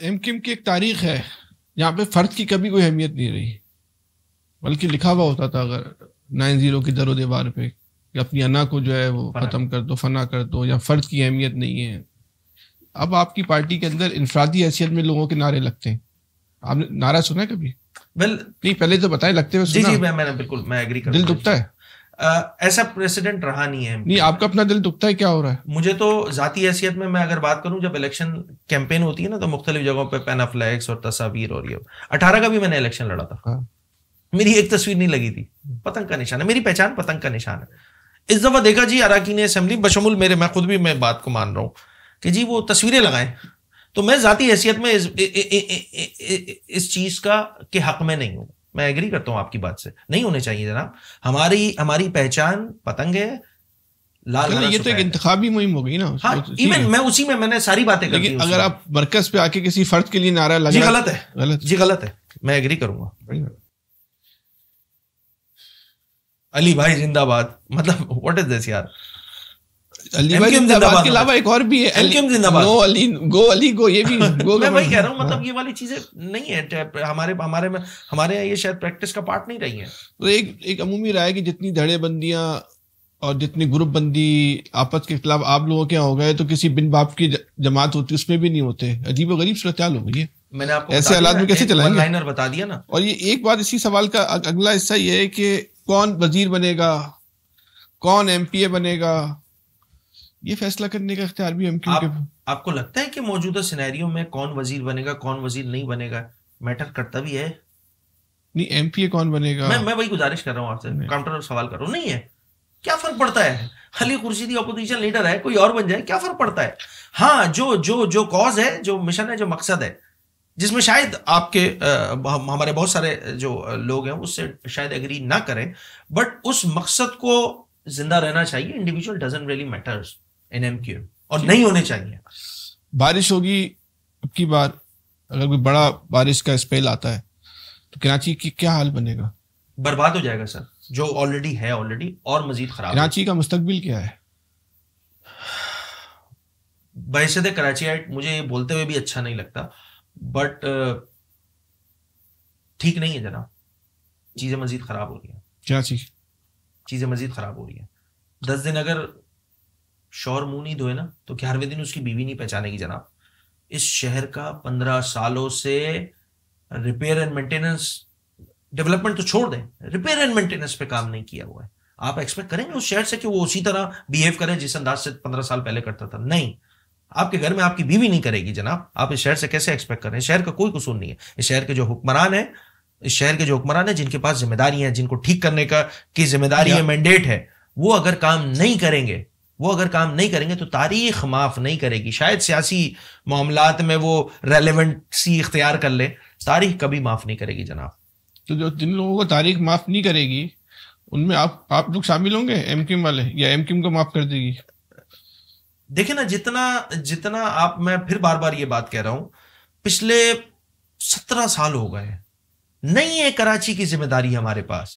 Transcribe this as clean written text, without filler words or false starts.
MQM की एक तारीख है यहाँ पे फर्द की कभी कोई अहमियत नहीं रही, बल्कि लिखा हुआ होता था अगर 90 की दरो दीवार पे कि अपनी अना को जो है वो खत्म कर दो, फना कर दो, या फर्द की अहमियत नहीं है। अब आपकी पार्टी के अंदर इंफरादी हैसियत में लोगों के नारे लगते हैं। आपने नारा सुना है कभी? नहीं, पहले तो बताए लगते हुए सुना। जी मैंने बिल्कुल मैं एग्री करता हूं। दिल दुखता है? ऐसा प्रेसिडेंट रहा नहीं है। नहीं, आपका अपना दिल दुखता है? क्या हो रहा है? मुझे तो जाती हैसियत में मैं अगर बात करूं, जब इलेक्शन कैंपेन होती है ना, तो मुख्तलिफ जगहों पे पेन फ्लैग्स और तस्वीर, और ये 18 का भी मैंने इलेक्शन लड़ा था। हाँ। मेरी एक तस्वीर नहीं लगी थी, पतंग का निशान है, मेरी पहचान पतंग का निशान है। इस दफा देखा जी अराकीन असेंबली बशमुल मेरे, मैं खुद भी मैं बात को मान रहा हूं कि जी वो तस्वीरें लगाएं, तो मैं जाती हैसियत में इस चीज का के हक में नहीं हूं। मैं एग्री करता हूं आपकी बात से, नहीं होने चाहिए जनाब। हमारी पहचान पतंग है, लाल हरा ये तो एक इंतखाबी मुहिम हो गई ना। हाँ, इवन मैं उसी में मैंने सारी बातें कर दी। अगर आप मरकज पे आके किसी फर्द के लिए नारा लगा, जी गलत है, जी गलत है, मैं एग्री करूंगा। अली भाई जिंदाबाद, मतलब व्हाट इज दिस यार। अली भाई जिंदाबाद के अलावा एक और भी है, एमक्यूएम जिंदाबाद, नो अली गो, अली गो, ये भी गो। मैं वही कह रहा हूँ, मतलब ये वाली चीजें नहीं है हमारे ये शायद प्रैक्टिस का पार्ट नहीं रही है। तो एक अमूमी राय कि जितनी धड़ेबंदियां और जितनी ग्रुप बंदी आपस के खिलाफ आप लोगों के यहाँ हो गए, तो किसी बिन बाप की जमात होती उसमें भी नहीं होते। अजीब गरीब सूरत हाल हो गई है। मैंने आपको ऐसे हालात में कैसे चलाएंगे? लाइनर बता दिया ना। और ये एक बात, इसी सवाल का अगला हिस्सा ये है कि कौन वजीर बनेगा, कौन एमपीए बनेगा, ये फैसला करने का इख्तियार भी एमक्यू के। आपको लगता है कि मौजूदा सिनेरियो में कौन वजीर बनेगा, कौन वजीर नहीं बनेगा मैटर करता भी है? नहीं, एमपीए कौन बनेगा, मैं वही गुजारिश कर रहा हूँ आपसे, काउंटर सवाल कर रहा हूँ। नहीं है, क्या फर्क पड़ता है? अली खुर्शीदी ऑपोजिशन लीडर है, कोई और बन जाए, क्या फर्क पड़ता है? हाँ, जो कॉज है, जो मिशन है, जो मकसद है, जिसमें शायद आपके हमारे बहुत सारे जो लोग हैं उससे शायद एग्री ना करें, बट उस मकसद को जिंदा रहना चाहिए। Individual doesn't really matters in MQ, और नहीं होने चाहिए। बारिश होगी अब की बार, अगर कोई बड़ा बारिश का स्पेल आता है तो कराची की क्या हाल बनेगा? बर्बाद हो जाएगा सर, जो ऑलरेडी है ऑलरेडी, और मजीद खराब। कराची का मुस्तकबिल क्या है? बहसद कराचीआइट मुझे ये बोलते हुए भी अच्छा नहीं लगता, बट ठीक नहीं है जनाब। चीजें मजीद खराब हो रही हैं। क्या चीजें मजीद खराब हो रही हैं? 10 दिन अगर शौहर मुंह नहीं धोए ना, तो 11वें दिन उसकी बीवी नहीं पहचानेगी जनाब। इस शहर का 15 सालों से रिपेयर एंड मेंटेनेंस, डेवलपमेंट तो छोड़ दें, रिपेयर एंड मेंटेनेंस पे काम नहीं किया हुआ है। आप एक्सपेक्ट करेंगे उस शहर से कि वो उसी तरह बिहेव करे जिस अंदाज से 15 साल पहले करता था? नहीं। आपके घर में आपकी बीवी नहीं करेगी जनाब। आप इस शहर से कैसे एक्सपेक्ट करें? शहर का कोई कसूर नहीं है। इस शहर के जो हुक्मरान है, जिनके पास जिम्मेदारी है, जिनको ठीक करने की जिम्मेदारी है, मैंडेट है, वो अगर काम नहीं करेंगे तो तारीख माफ नहीं करेगी। शायद सियासी मामलात में वो रेलेवेंसी इख्तियार कर ले, तारीख कभी माफ नहीं करेगी जनाब। तो जो जिन लोगों को तारीख माफ नहीं करेगी उनमें आप लोग शामिल होंगे, एमक्यूएम वाले, या एमक्यूएम को माफ कर देगी? देखिए ना, जितना आप, मैं फिर बार बार ये बात कह रहा हूं, पिछले 17 साल हो गए, नहीं है कराची की जिम्मेदारी हमारे पास।